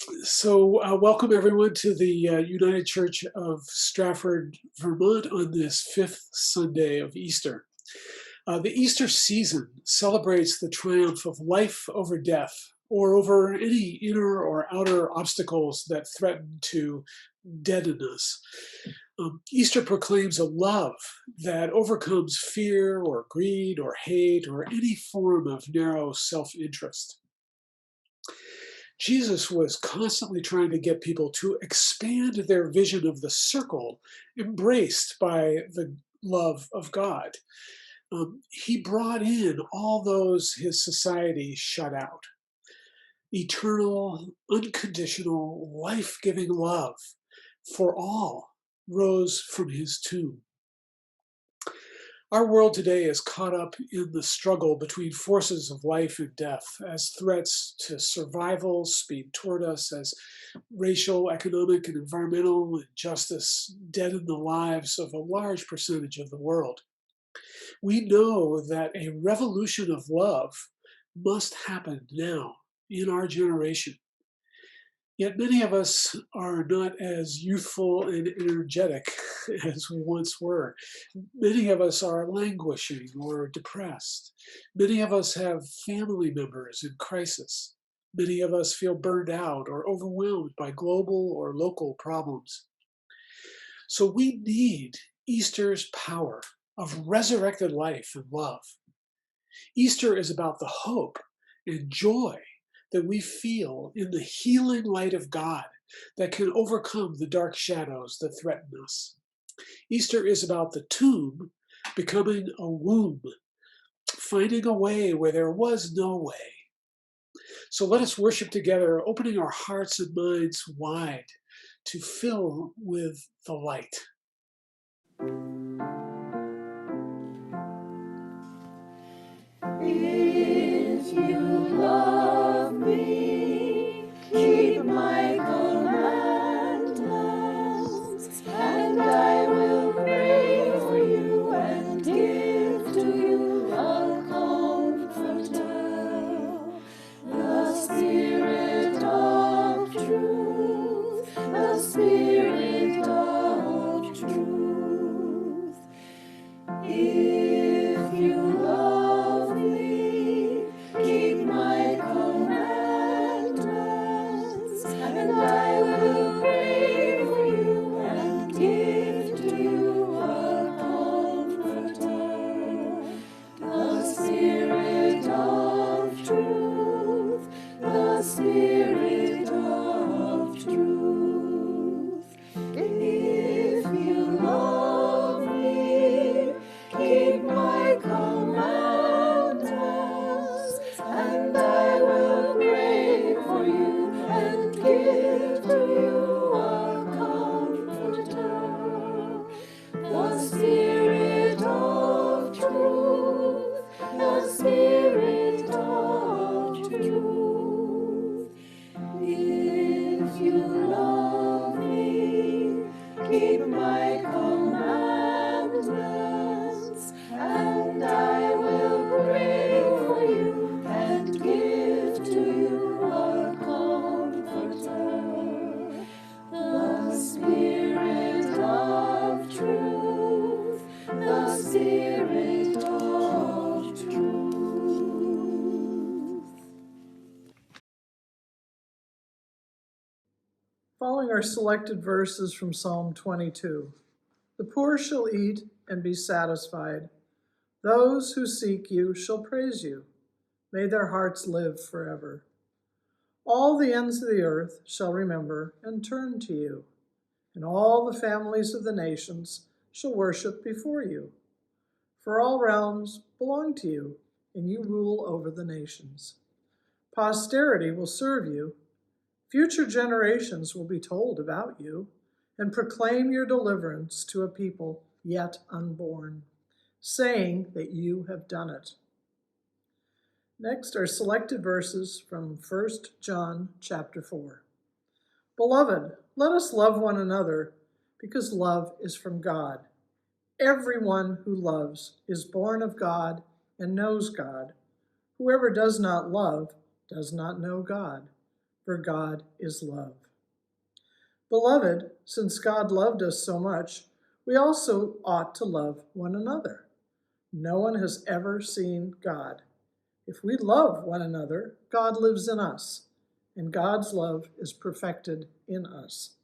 Welcome everyone to the United Church of Strafford, Vermont on this fifth Sunday of Easter. The Easter season celebrates the triumph of life over death, or over any inner or outer obstacles that threaten to deaden us. Easter proclaims a love that overcomes fear or greed or hate or any form of narrow self-interest. Jesus was constantly trying to get people to expand their vision of the circle embraced by the love of God. He brought in all those his society shut out. Eternal, unconditional, life giving love for all rose from his tomb. Our world today is caught up in the struggle between forces of life and death as threats to survival speed toward us, as racial, economic, and environmental injustice deaden the lives of a large percentage of the world. We know that a revolution of love must happen now in our generation. Yet many of us are not as youthful and energetic as we once were. Many of us are languishing or depressed. Many of us have family members in crisis. Many of us feel burned out or overwhelmed by global or local problems. So we need Easter's power of resurrected life and love. Easter is about the hope and joy that we feel in the healing light of God that can overcome the dark shadows that threaten us. Easter is about the tomb becoming a womb, finding a way where there was no way. So let us worship together, opening our hearts and minds wide to fill with the light. If you love me, keep my commandments, and I will pray for you and give to you a comforter, the Spirit of truth, the Spirit of truth. If you love me, keep my commandments, and I will pray for you and give to you a comforter, the Spirit of truth, the Spirit of truth. If you love me, keep my commandments, and I will pray for you and give to you a comforter, the Spirit of truth, the Spirit of truth. If you love me, keep my commandments, and I will pray for you and give to you a comforter, the Spirit of truth, the Spirit of truth. Following are selected verses from Psalm 22. The poor shall eat and be satisfied. Those who seek you shall praise you. May their hearts live forever. All the ends of the earth shall remember and turn to you, and all the families of the nations shall worship before you. For all realms belong to you, and you rule over the nations. Posterity will serve you. Future generations will be told about you and proclaim your deliverance to a people yet unborn, saying that you have done it. Next are selected verses from 1 John chapter 4. Beloved, let us love one another, because love is from God. Everyone who loves is born of God and knows God. Whoever does not love does not know God, for God is love. Beloved, since God loved us so much, we also ought to love one another. No one has ever seen God. If we love one another, God lives in us, and God's love is perfected in us.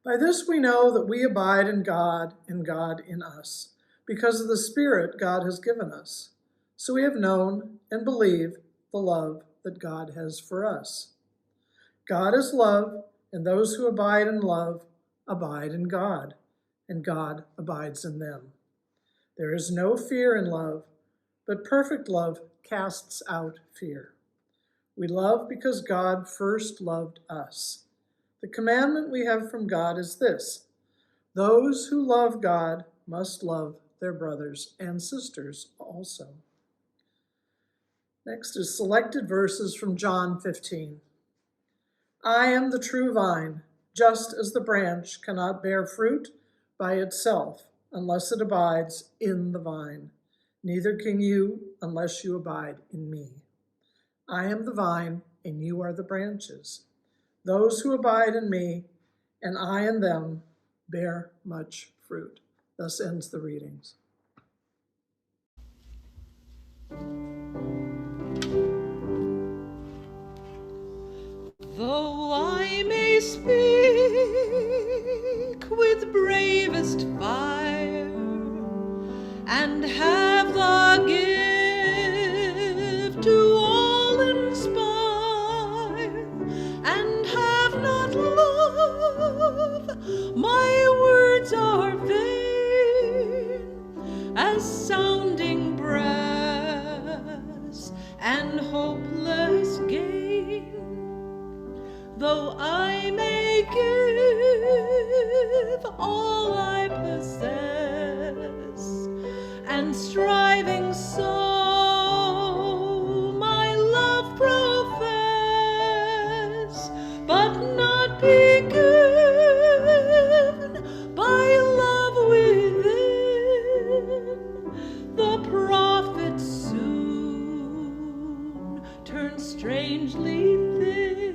By this we know that we abide in God and God in us, because of the Spirit God has given us. So we have known and believe the love that God has for us. God is love, and those who abide in love abide in God, and God abides in them. There is no fear in love, but perfect love casts out fear. We love because God first loved us. The commandment we have from God is this: those who love God must love their brothers and sisters also. Next is selected verses from John 15. I am the true vine, just as the branch cannot bear fruit by itself unless it abides in the vine. Neither can you unless you abide in me. I am the vine, and you are the branches. Those who abide in me, and I in them, bear much fruit. Thus ends the readings. Though I may speak with bravest fire and have the gift to all inspire and have not love, my words are vain as sounding brass and hopeless gain. Though I may give all I possess, and striving so my love profess, but not be given by love within, the prophet soon turns strangely thin.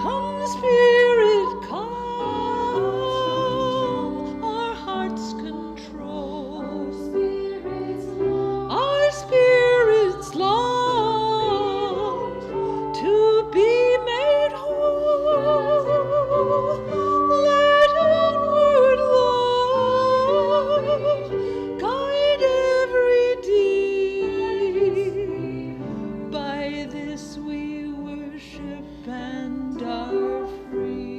Come, Spirit, come, our hearts control, our spirits long to be made whole. Let inward love guide every deed. By this we worship and are freed.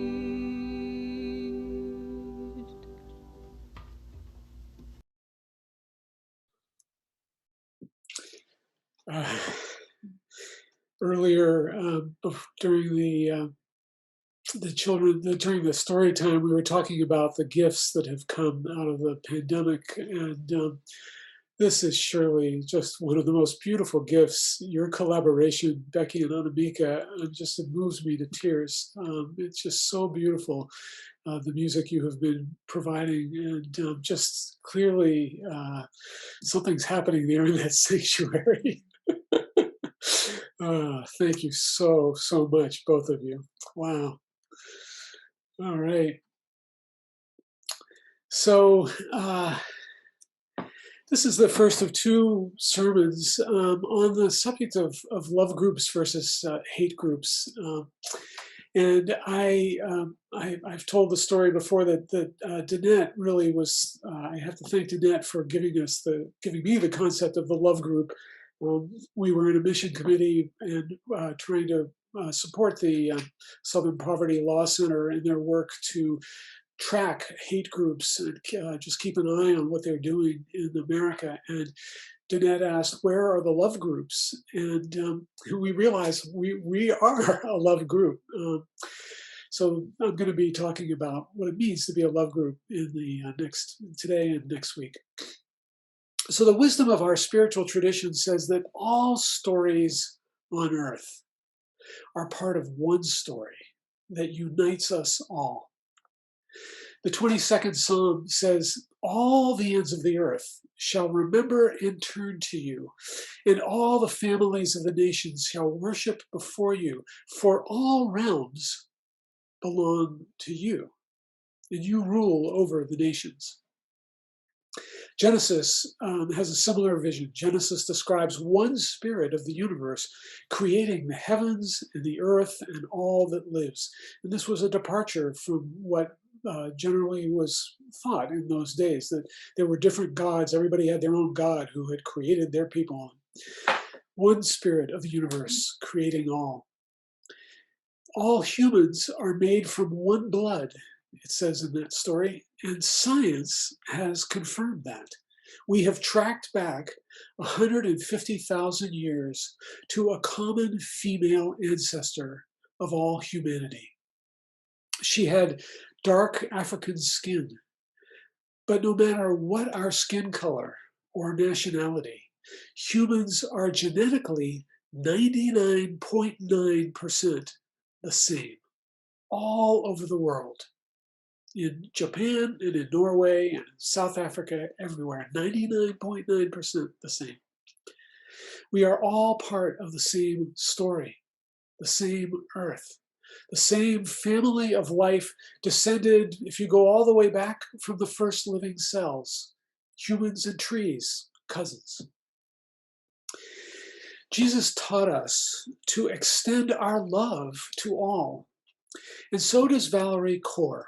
Earlier, during during the story time, we were talking about the gifts that have come out of the pandemic, and this is surely just one of the most beautiful gifts. Your collaboration, Becky and Anamika, it moves me to tears. It's just so beautiful, the music you have been providing, and just clearly something's happening there in that sanctuary. Thank you so much, both of you. Wow. All right. So this is the first of two sermons on the subject of love groups versus hate groups. And I've told the story before that Danette really was. I have to thank Danette for giving me the concept of the love group. We were in a mission committee and trying to support the Southern Poverty Law Center in their work to track hate groups and just keep an eye on what they're doing in America. And Danette asked, where are the love groups? And we realized we are a love group. So I'm going to be talking about what it means to be a love group in the today and next week. So the wisdom of our spiritual tradition says that all stories on earth are part of one story that unites us all. The 22nd Psalm says, all the ends of the earth shall remember and turn to you, and all the families of the nations shall worship before you, for all realms belong to you, and you rule over the nations. Genesis has a similar vision. Genesis describes one spirit of the universe creating the heavens and the earth and all that lives. And this was a departure from what generally was thought in those days, that there were different gods. Everybody had their own god who had created their people. One spirit of the universe creating all. All humans are made from one blood, it says in that story, and science has confirmed that. We have tracked back 150,000 years to a common female ancestor of all humanity. She had dark African skin, but no matter what our skin color or nationality, humans are genetically 99.9% the same, all over the world. In Japan and in Norway and South Africa, everywhere, 99.9% the same. We are all part of the same story, the same earth, the same family of life descended, if you go all the way back, from the first living cells, humans and trees, cousins. Jesus taught us to extend our love to all, and so does Valerie Kaur,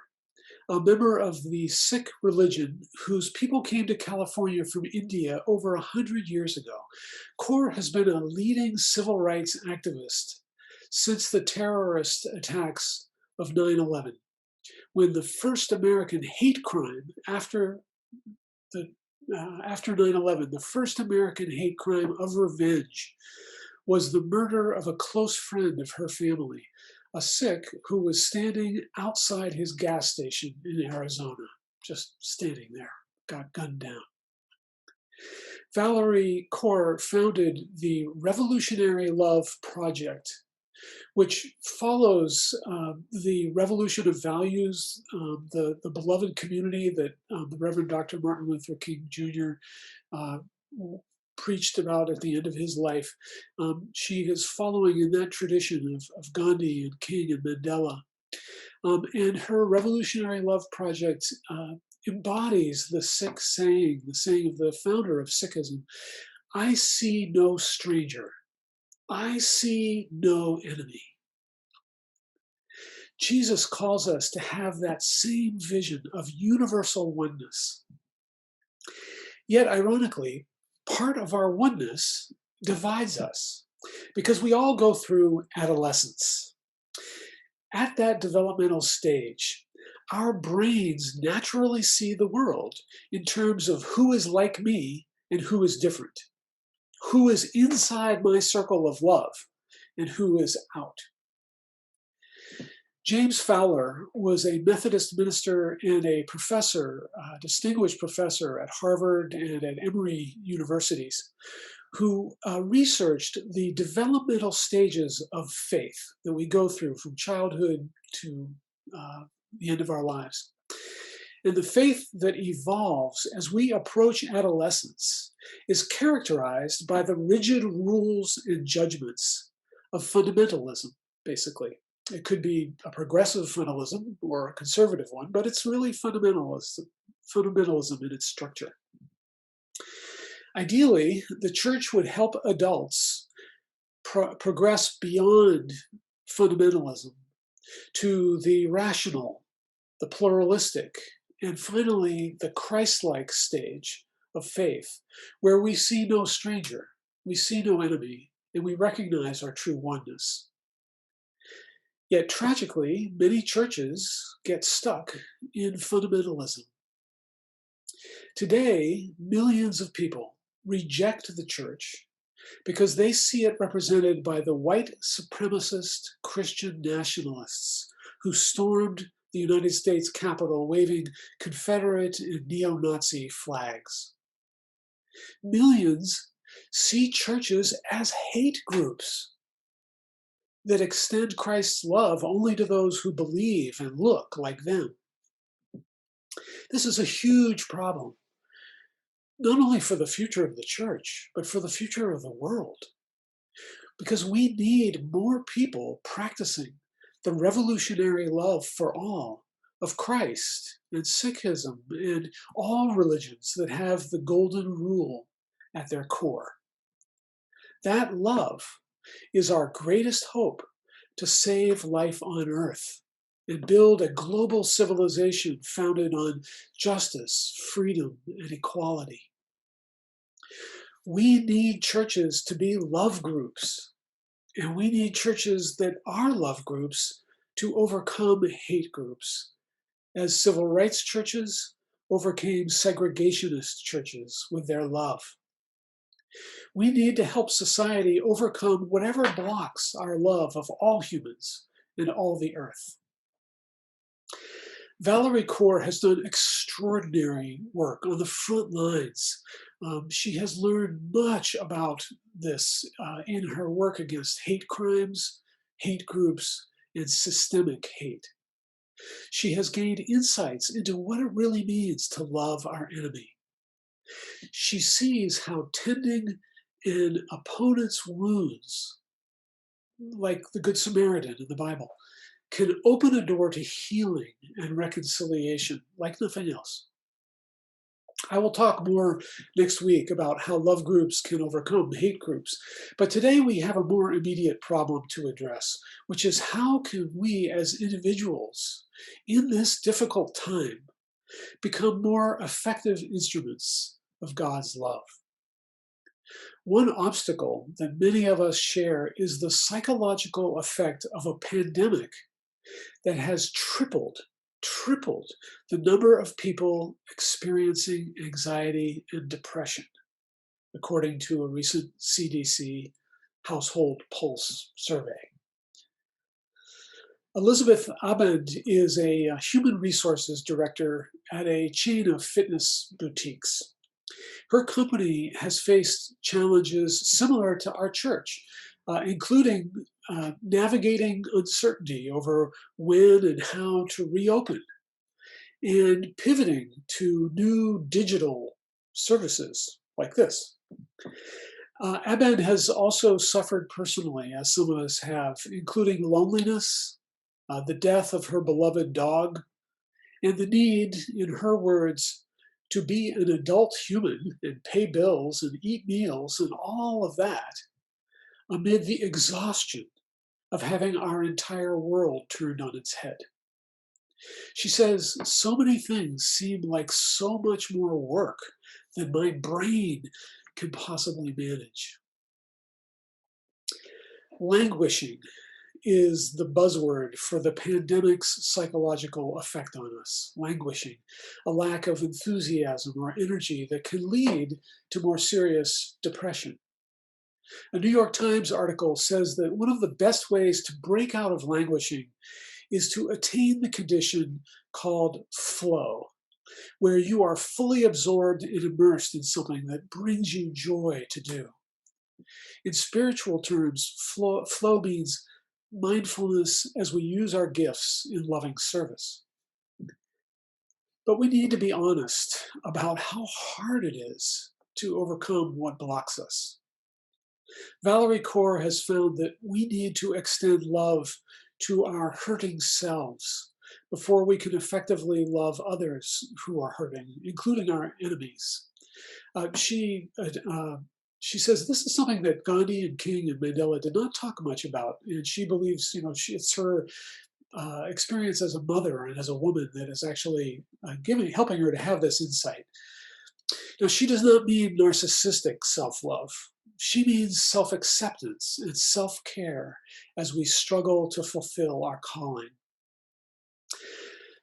a member of the Sikh religion whose people came to California from India over 100 years ago. Kaur has been a leading civil rights activist since the terrorist attacks of 9/11, when the first American hate crime after 9/11, the first American hate crime of revenge was the murder of a close friend of her family, a Sikh who was standing outside his gas station in Arizona, just standing there, got gunned down. Valerie Kaur founded the Revolutionary Love Project, which follows the revolution of values, the beloved community that the Reverend Dr. Martin Luther King Jr. Preached about at the end of his life. She is following in that tradition of Gandhi and King and Mandela. And her Revolutionary Love Project embodies the Sikh saying, the saying of the founder of Sikhism, I see no stranger, I see no enemy. Jesus calls us to have that same vision of universal oneness. Yet, ironically, part of our oneness divides us because we all go through adolescence. At that developmental stage, our brains naturally see the world in terms of who is like me and who is different, who is inside my circle of love and who is out. James Fowler was a Methodist minister and a professor, a distinguished professor at Harvard and at Emory universities, who researched the developmental stages of faith that we go through from childhood to the end of our lives. And the faith that evolves as we approach adolescence is characterized by the rigid rules and judgments of fundamentalism, basically. It could be a progressive fundamentalism or a conservative one, but it's really fundamentalism in its structure. Ideally, the church would help adults progress beyond fundamentalism to the rational, the pluralistic, and finally the Christ-like stage of faith, where we see no stranger, we see no enemy, and we recognize our true oneness. Yet tragically, many churches get stuck in fundamentalism. Today, millions of people reject the church because they see it represented by the white supremacist Christian nationalists who stormed the United States Capitol waving Confederate and neo-Nazi flags. Millions see churches as hate groups that extend Christ's love only to those who believe and look like them. This is a huge problem, not only for the future of the church, but for the future of the world. Because we need more people practicing the revolutionary love for all of Christ and Sikhism and all religions that have the golden rule at their core. That love is our greatest hope to save life on earth and build a global civilization founded on justice, freedom, and equality. We need churches to be love groups, and we need churches that are love groups to overcome hate groups, as civil rights churches overcame segregationist churches with their love. We need to help society overcome whatever blocks our love of all humans and all the earth. Valerie Kaur has done extraordinary work on the front lines. She has learned much about this in her work against hate crimes, hate groups, and systemic hate. She has gained insights into what it really means to love our enemy. She sees how tending an opponent's wounds, like the Good Samaritan in the Bible, can open a door to healing and reconciliation like nothing else. I will talk more next week about how love groups can overcome hate groups, but today we have a more immediate problem to address, which is how can we as individuals in this difficult time become more effective instruments of God's love. One obstacle that many of us share is the psychological effect of a pandemic that has tripled the number of people experiencing anxiety and depression, according to a recent CDC Household Pulse survey. Elizabeth Abend is a human resources director at a chain of fitness boutiques. Her company has faced challenges similar to our church, including navigating uncertainty over when and how to reopen, and pivoting to new digital services like this. Abend has also suffered personally, as some of us have, including loneliness, the death of her beloved dog, and the need, in her words, to be an adult human and pay bills and eat meals and all of that amid the exhaustion of having our entire world turned on its head. She says, so many things seem like so much more work than my brain can possibly manage. Languishing is the buzzword for the pandemic's psychological effect on us. Languishing, a lack of enthusiasm or energy that can lead to more serious depression. A New York Times article says that one of the best ways to break out of languishing is to attain the condition called flow, where you are fully absorbed and immersed in something that brings you joy to do. In spiritual terms, flow means mindfulness as we use our gifts in loving service. But we need to be honest about how hard it is to overcome what blocks us. Valerie Kaur has found that we need to extend love to our hurting selves before we can effectively love others who are hurting, including our enemies. She says this is something that Gandhi and King and Mandela did not talk much about, and she believes, it's her experience as a mother and as a woman that is actually helping her to have this insight. Now, she does not mean narcissistic self-love. She means self-acceptance and self-care as we struggle to fulfill our calling.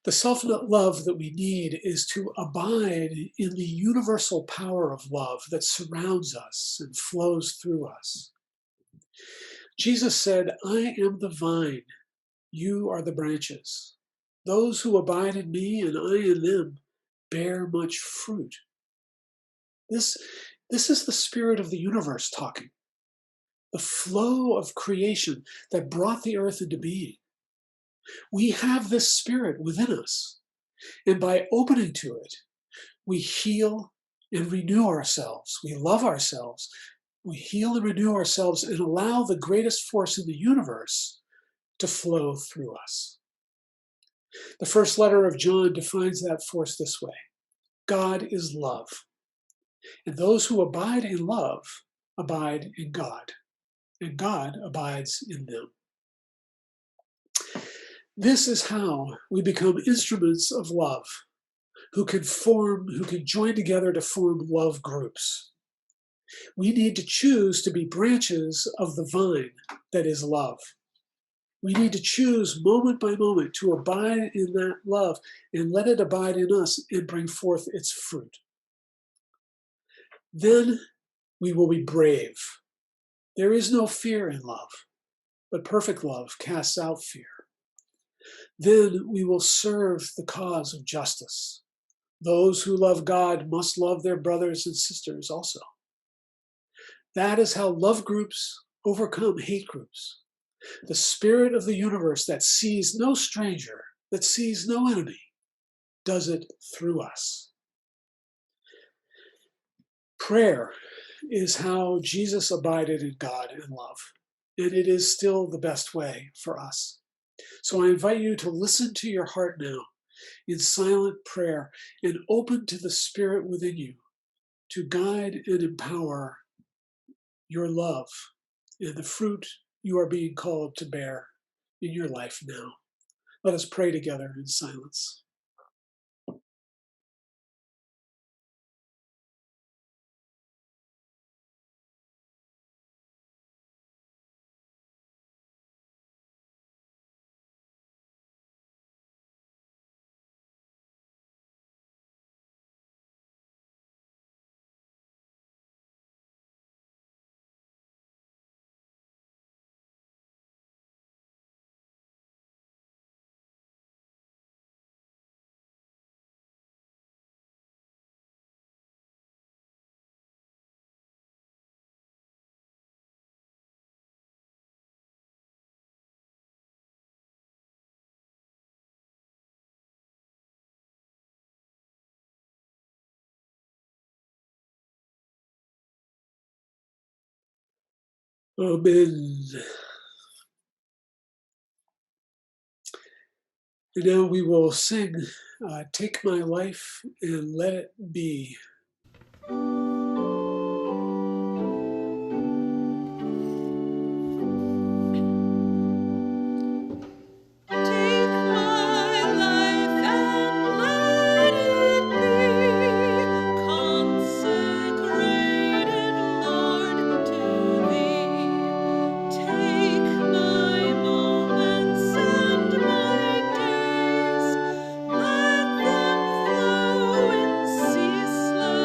The self-love that we need is to abide in the universal power of love that surrounds us and flows through us. Jesus said, "I am the vine, you are the branches. Those who abide in me and I in them bear much fruit." This is the spirit of the universe talking, the flow of creation that brought the earth into being. We have this spirit within us, and by opening to it, we heal and renew ourselves. We love ourselves. We heal and renew ourselves and allow the greatest force in the universe to flow through us. The first letter of John defines that force this way: God is love, and those who abide in love abide in God, and God abides in them. This is how we become instruments of love, who can join together to form love groups. We need to choose to be branches of the vine that is love. We need to choose moment by moment to abide in that love and let it abide in us and bring forth its fruit. Then we will be brave. There is no fear in love, but perfect love casts out fear. Then we will serve the cause of justice. Those who love God must love their brothers and sisters also. That is how love groups overcome hate groups. The spirit of the universe that sees no stranger, that sees no enemy, does it through us. Prayer is how Jesus abided in God and love, and it is still the best way for us. So I invite you to listen to your heart now in silent prayer and open to the spirit within you to guide and empower your love and the fruit you are being called to bear in your life now. Let us pray together in silence. Amen. And now we will sing, "Take My Life and Let It Be." Take my life and let it be consecrated, Lord, to Thee. Take my moments and my days, let them flow in ceaseless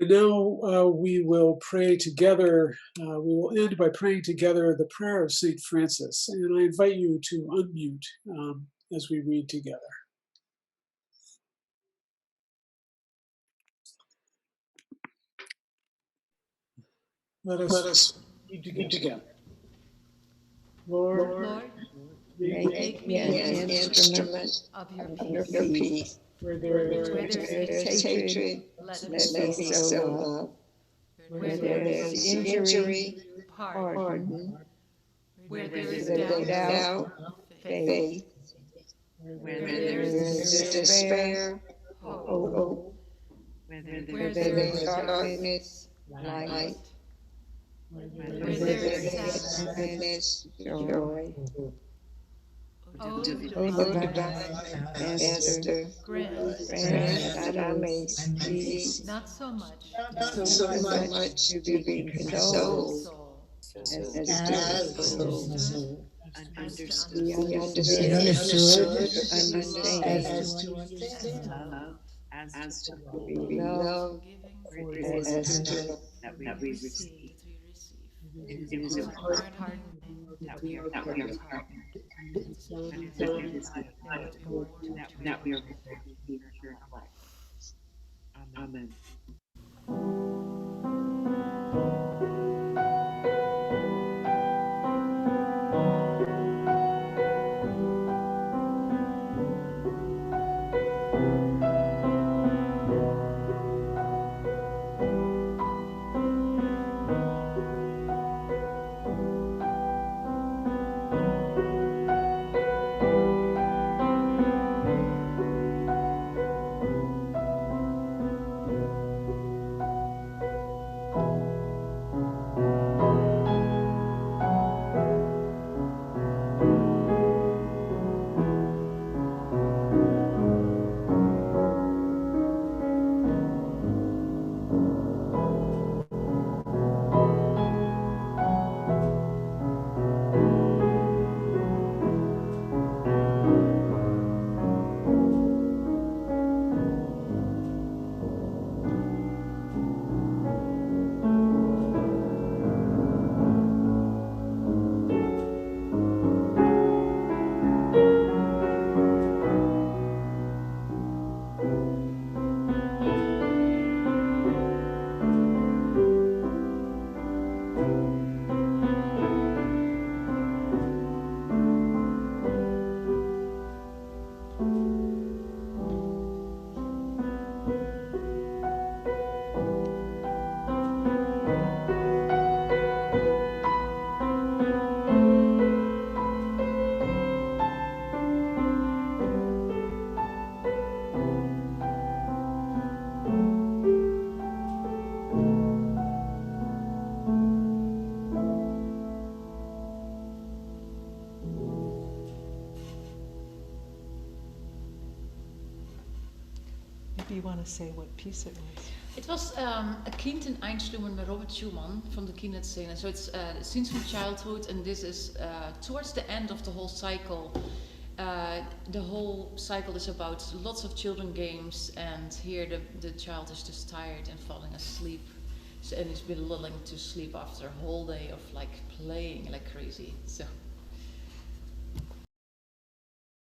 And now we will pray together. We will end by praying together the prayer of St. Francis. And I invite you to unmute as we read together. Let us read together. Lord, Make me an instrument of of your your peace. peace. where Where there there's hatred, Let let me sow love. Where there's injury, pardon. Where Where there is there's doubt, doubt, faith. faith. where Where there there's despair, Hope. hope. Where Where there there's is darkness, light. Where Where there is there's sadness. sadness, joy. O O divine divine Master, grant grant that I may see not so much so much to be consoled soul as to the soul. as Be to understood, understand, as to understand, to be loved as to love. that we receive. it It is is a important hardening that we are hardened. designed That we are born to Amen. Maybe you want to say what piece it was. It was a Kind in Eindslummern by Robert Schumann from the Kinderscene. So it's scenes from childhood, and this is towards the end of the whole cycle. The whole cycle is about lots of children games, and here the child is just tired and falling asleep. So, and he's been lulling to sleep after a whole day of like playing like crazy. So